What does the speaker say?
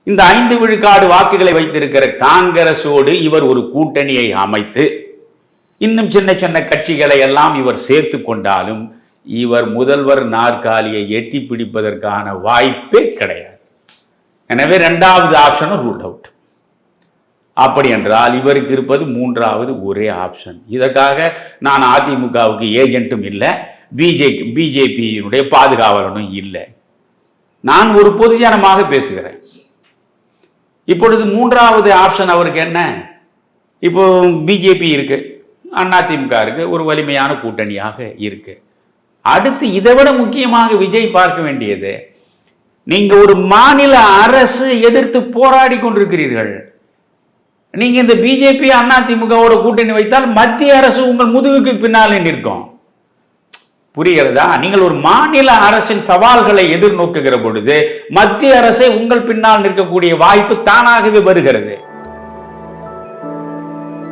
இந்த 5 விழுக்காடு வாக்குகளை வைத்திருக்கிற காங்கிரஸோடு இவர் ஒரு கூட்டணியை அமைத்து இன்னும் சின்ன சின்ன கட்சிகளை எல்லாம் இவர் சேர்த்து கொண்டாலும் இவர் முதல்வர் நாற்காலியை எட்டி பிடிப்பதற்கான வாய்ப்பே கிடையாது. எனவே 2வது ஆப்ஷனும் ரூல் அவுட். அப்படி என்றால் இவருக்கு இருப்பது 3வது ஒரே ஆப்ஷன். இதற்காக நான் அதிமுகவுக்கு ஏஜென்ட்டும் இல்லை, பிஜேபியினுடைய பாதுகாவலனும் இல்லை. நான் ஒரு பொதுஜனமாக பேசுகிறேன். இப்பொழுது 3வது ஆப்ஷன் அவருக்கு என்ன? இப்போ பிஜேபி இருக்கு, அதிமுக இருக்கு, ஒரு வலிமையான கூட்டணியாக இருக்கு. அடுத்து இதை விட முக்கியமாக விஜய் பார்க்க வேண்டியது, நீங்க ஒரு மாநில அரசு எதிர்த்து போராடி கொண்டிருக்கிறீர்கள். நீங்க இந்த பிஜேபி அதிமுகவோட கூட்டணி வைத்தால் மத்திய அரசு உங்கள் முதுகுக்கு பின்னாலே நிற்கும். புரிகிறதா? நீங்கள் ஒரு மாநில அரசின் சவால்களை எதிர்நோக்குகிற பொழுது மத்திய அரசை உங்கள் பின்னால் நிற்கக்கூடிய வாய்ப்பு தானாகவே வருகிறது.